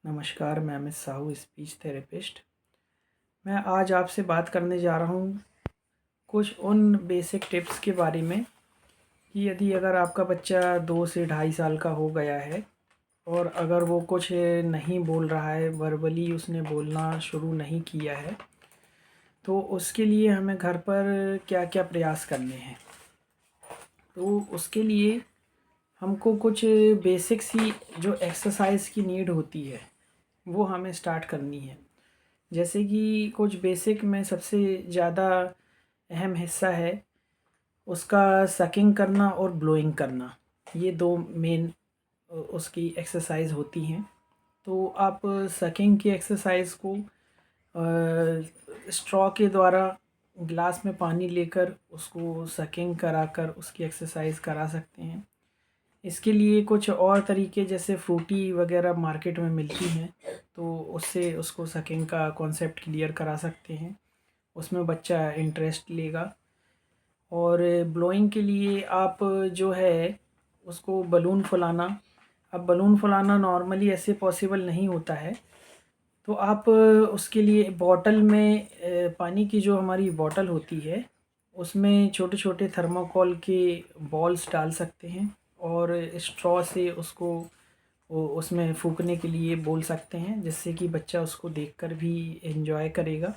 नमस्कार, मैं Amit Sahu, speech therapist. मैं आज आपसे बात करने जा रहा हूँ कुछ उन बेसिक टिप्स के बारे में कि यदि अगर आपका बच्चा 2 से ढाई साल का हो गया है और अगर वो कुछ नहीं बोल रहा है, वर्बली उसने बोलना शुरू नहीं किया है, तो उसके लिए हमें घर पर क्या-क्या प्रयास करने हैं। तो उसके लिए हमको कुछ बेसिक सी जो एक्सरसाइज़ की नीड होती है, वो हमें स्टार्ट करनी है। जैसे कि कुछ बेसिक में सबसे ज़्यादा अहम हिस्सा है उसका सकिंग करना और ब्लोइंग करना। ये 2 मेन उसकी एक्सरसाइज होती हैं। तो आप सकिंग की एक्सरसाइज को स्ट्रॉ के द्वारा ग्लास में पानी लेकर उसको सकिंग कराकर उसकी एक्सरसाइज करा सकते हैं। इसके लिए कुछ और तरीके जैसे फ्रूटी वगैरह मार्केट में मिलती हैं, तो उससे उसको सकिंग का कॉन्सेप्ट क्लियर करा सकते हैं। उसमें बच्चा इंटरेस्ट लेगा। और ब्लोइंग के लिए आप जो है उसको बलून फुलाना। अब बलून फुलाना नॉर्मली ऐसे पॉसिबल नहीं होता है, तो आप उसके लिए बॉटल में पानी की जो हमारी बॉटल होती है उसमें छोटे-छोटे थर्माकोल के बॉल्स डाल सकते हैं और स्ट्रॉ से उसको उसमें फूँकने के लिए बोल सकते हैं, जिससे कि बच्चा उसको देखकर भी एन्जॉय करेगा।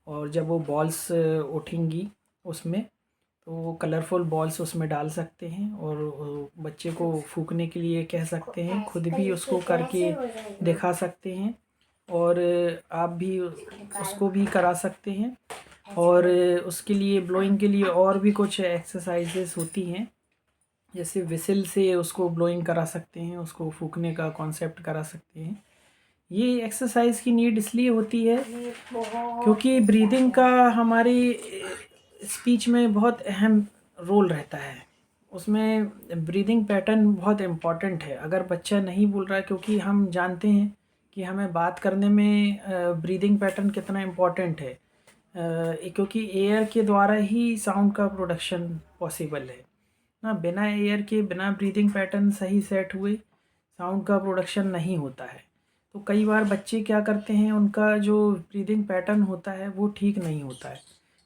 और जब वो बॉल्स उठेंगी उसमें, तो वो कलरफुल बॉल्स उसमें डाल सकते हैं और बच्चे को फूँकने के लिए कह सकते हैं, खुद भी उसको करके दिखा सकते हैं और आप भी उसको भी करा सकते हैं। और उसके लिए ब्लोइंग के लिए और भी कुछ एक्सरसाइजेस होती हैं, जैसे व्हिसिल से उसको ब्लोइंग करा सकते हैं, उसको फूँकने का कॉन्सेप्ट करा सकते हैं। ये एक्सरसाइज की नीड इसलिए होती है क्योंकि ब्रीदिंग का हमारी स्पीच में बहुत अहम रोल रहता है। उसमें ब्रीदिंग पैटर्न बहुत इम्पॉर्टेंट है। अगर बच्चा नहीं बोल रहा है, क्योंकि हम जानते हैं कि हमें बात करने में ब्रीदिंग पैटर्न कितना इम्पॉर्टेंट है। क्योंकि एयर के द्वारा ही साउंड का प्रोडक्शन पॉसिबल है ना। बिना एयर के, बिना ब्रीदिंग पैटर्न सही सेट हुए साउंड का प्रोडक्शन नहीं होता है। तो कई बार बच्चे क्या करते हैं, उनका जो ब्रीदिंग पैटर्न होता है वो ठीक नहीं होता है,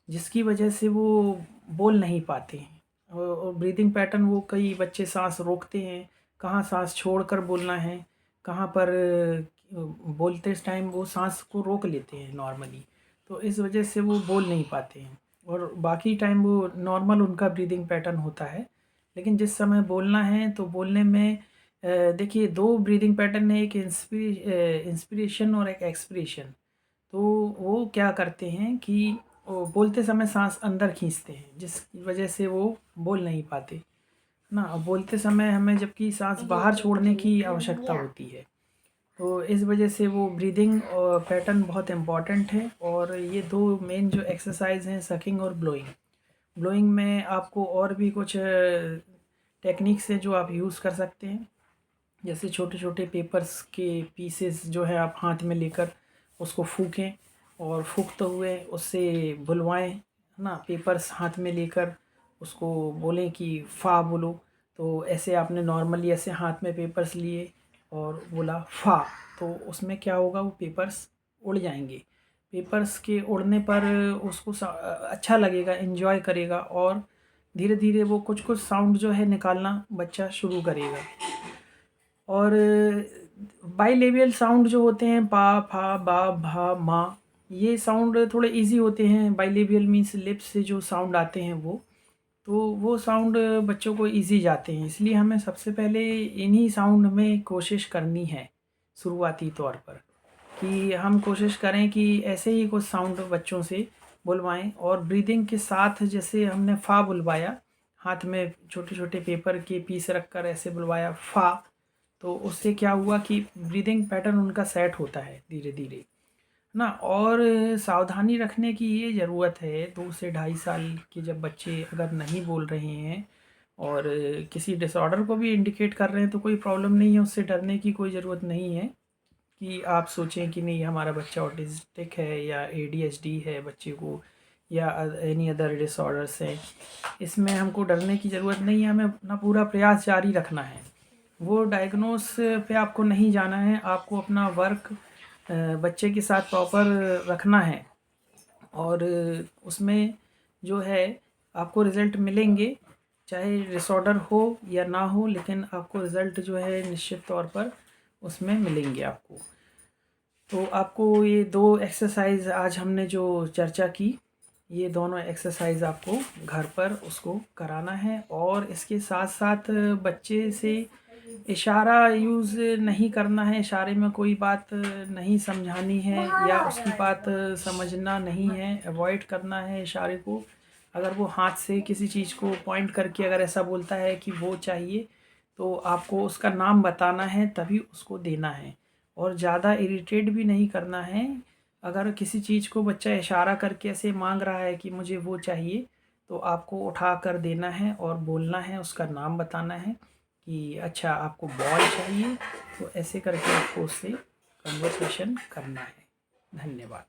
जिसकी वजह से वो बोल नहीं पाते हैं। और ब्रीदिंग पैटर्न वो कई बच्चे सांस रोकते हैं, कहाँ सांस छोड़कर बोलना है, कहाँ पर बोलते टाइम वो सांस को रोक लेते हैं नॉर्मली। तो इस वजह से वो बोल नहीं पाते हैं और बाकी टाइम वो नॉर्मल उनका ब्रीदिंग पैटर्न होता है। लेकिन जिस समय बोलना है तो बोलने में देखिए 2 ब्रीदिंग पैटर्न है, एक इंस्पिरेशन और एक एक्सपिरेशन। तो वो क्या करते हैं कि वो बोलते समय साँस अंदर खींचते हैं, जिसकी वजह से वो बोल नहीं पाते, ना। अब बोलते समय हमें जबकि साँस बाहर छोड़ने की आवश्यकता होती है। तो इस वजह से वो ब्रीदिंग पैटर्न बहुत इम्पॉर्टेंट है। और ये 2 मेन जो एक्सरसाइज़ हैं, सकिंग और ब्लोइंग। ब्लोइंग में आपको और भी कुछ टेक्निक्स हैं जो आप यूज़ कर सकते हैं। जैसे छोटे-छोटे पेपर्स के पीसेस जो है आप हाथ में लेकर उसको फूँकें और फूँकते हुए उससे बुलवाएँ, है ना? पेपर्स हाथ में लेकर उसको बोलें कि फ़ा बोलो। तो ऐसे आपने नॉर्मली ऐसे हाथ में पेपर्स लिए और बोला फ़ा, तो उसमें क्या होगा, वो पेपर्स उड़ जाएँगे। पेपर्स के उड़ने पर उसको अच्छा लगेगा, एन्जॉय करेगा और धीरे-धीरे वो कुछ-कुछ साउंड जो है निकालना बच्चा शुरू करेगा। और बाइलेबियल साउंड जो होते हैं पा, फा, बा, भा, मा, ये साउंड थोड़े इजी होते हैं। बाइलेबियल मीन्स लिप्स से जो साउंड आते हैं वो साउंड बच्चों को इजी जाते हैं। इसलिए हमें सबसे पहले इन्हीं साउंड में कोशिश करनी है शुरुआती तौर पर, कि हम कोशिश करें कि ऐसे ही कुछ साउंड बच्चों से बुलवाएं। और ब्रीदिंग के साथ जैसे हमने फ़ा बुलवाया, हाथ में छोटे-छोटे पेपर के पीस रखकर ऐसे बुलवाया फ़ा, तो उससे क्या हुआ कि ब्रीदिंग पैटर्न उनका सेट होता है धीरे-धीरे, है ना। और सावधानी रखने की ये ज़रूरत है, 2 से ढाई साल के जब बच्चे अगर नहीं बोल रहे हैं और किसी डिसऑर्डर को भी इंडिकेट कर रहे हैं, तो कोई प्रॉब्लम नहीं है, उससे डरने की कोई ज़रूरत नहीं है कि आप सोचें कि नहीं हमारा बच्चा ऑटिस्टिक है या एडीएचडी है बच्चे को, या एनी अदर डिसऑर्डर्स हैं। इसमें हमको डरने की ज़रूरत नहीं है, हमें अपना पूरा प्रयास जारी रखना है। वो डायग्नोस पे आपको नहीं जाना है, आपको अपना वर्क बच्चे के साथ प्रॉपर रखना है और उसमें जो है आपको रिज़ल्ट मिलेंगे, चाहे डिसऑर्डर हो या ना हो, लेकिन आपको रिज़ल्ट जो है निश्चित तौर पर उसमें मिलेंगे आपको। तो आपको ये 2 एक्सरसाइज़ आज हमने जो चर्चा की, ये दोनों एक्सरसाइज़ आपको घर पर उसको कराना है और इसके साथ-साथ बच्चे से इशारा यूज़ नहीं करना है, इशारे में कोई बात नहीं समझानी है या उसकी बात समझना नहीं है, अवॉइड करना है इशारे को। अगर वो हाथ से किसी चीज़ को पॉइंट करके अगर ऐसा बोलता है कि वो चाहिए, तो आपको उसका नाम बताना है तभी उसको देना है और ज़्यादा इरिटेट भी नहीं करना है। अगर किसी चीज़ को बच्चा इशारा करके ऐसे माँग रहा है कि मुझे वो चाहिए, तो आपको उठा कर देना है और बोलना है, उसका नाम बताना है कि अच्छा आपको बॉल चाहिए, तो ऐसे करके आपको उससे कन्वर्सेशन करना है। धन्यवाद।